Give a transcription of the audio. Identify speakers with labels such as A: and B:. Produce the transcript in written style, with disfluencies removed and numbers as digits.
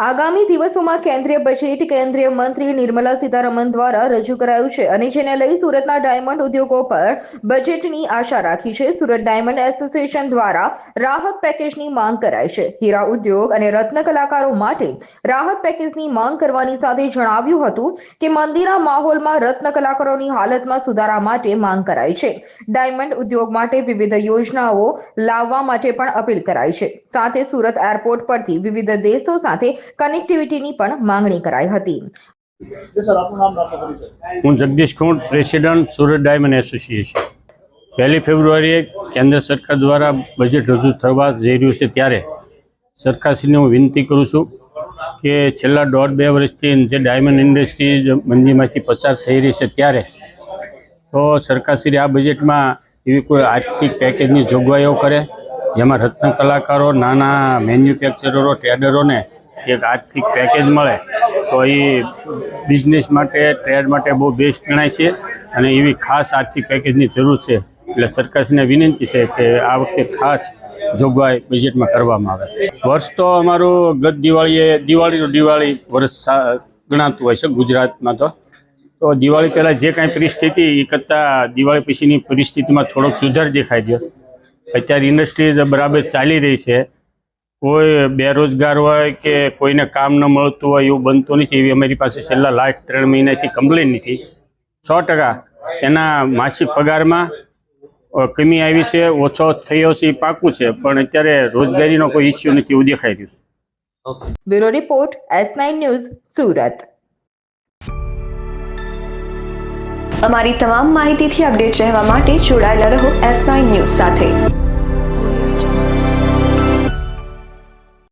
A: આગામી દિવસોમાં કેન્દ્રીય બજેટ કેન્દ્રીય મંત્રી નિર્મલા સીતારમણ દ્વારા રજૂ કરાયું છે અને જેને લઈ સુરતના ડાયમંડ ઉદ્યોગો પર બજેટની આશા રાખી છે. સુરત ડાયમંડ એસોસિએશન દ્વારા રાહત પેકેજની માંગ કરાઈ છે. હીરા ઉદ્યોગ અને રત્ન કલાકારો માટે રાહત પેકેજની માંગ કરવાની સાથે જણાવ્યું હતું કે મંદીના માહોલમાં રત્ન કલાકારોની હાલતમાં સુધારા માટે માંગ કરાઈ છે. ડાયમંડ ઉદ્યોગ માટે વિવિધ યોજનાઓ લાવવા માટે પણ અપીલ કરાઈ છે. સાથે સુરત એરપોર્ટ પરથી વિવિધ દેશો સાથે કનેક્ટિવિટીની પણ માંગણી કરાઈ હતી.
B: હું જગદીશ કુંડ, પ્રેસિડેન્ટ સુરત ડાયમંડ એસોસિએશન. 1 ફેબ્રુઆરીએ કેન્દ્ર સરકાર દ્વારા બજેટ રજૂ થવા જઈ રહ્યું છે ત્યારે સરકારશ્રીને હું વિનંતી કરું છું કે છેલ્લા 1.5-2 વર્ષથી જે ડાયમંડ ઇન્ડસ્ટ્રી મંદીમાંથી પસાર થઈ રહી છે ત્યારે તો સરકારશ્રી આ બજેટમાં એવી કોઈ આર્થિક પેકેજની જોગવાઈઓ કરે જેમાં રત્ન કલાકારો, નાના મેન્યુફેક્ચરરો, ટ્રેડરોને એક આર્થિક પેકેજ મળે તો એ બિઝનેસ માટે, ટ્રેડ માટે બહુ બેસ્ટ ગણાય છે અને એવી ખાસ આર્થિક પેકેજની જરૂર છે. એટલે સરકારશ્રીને વિનંતી છે કે આ વખતે ખાસ જોગવાઈ બજેટમાં કરવામાં આવે. વર્ષ તો અમારું ગત દિવાળી વર્ષ ગણાતું હોય છે ગુજરાતમાં. તો દિવાળી પહેલાં જે કાંઈ પરિસ્થિતિ એ કરતાં દિવાળી પછીની પરિસ્થિતિમાં થોડોક સુધાર દેખાઈ ગયો. અત્યારે ઇન્ડસ્ટ્રી બરાબર ચાલી રહી છે. કોઈ બેરોજગાર હોય કે કોઈને કામ ન મળતું હોય એવું બનતું નથી. એવી અમારી પાસે છેલ્લા લાસ્ટ 3 મહિનાથી કમ્પ્લેન નથી. 100% એના માસિક પગારમાં કમી આવી છે, ઓછો થયો છે એ પાકું છે, પણ અત્યારે રોજગારીનો કોઈ ઇસ્યુ નથી એવું દેખાઈ રહ્યું છે.
A: Bureau report S9 news Surat.
C: અમારી તમામ માહિતીથી અપડેટ રહેવા માટે જોડાયેલા રહો S9 ન્યૂઝ સાથે.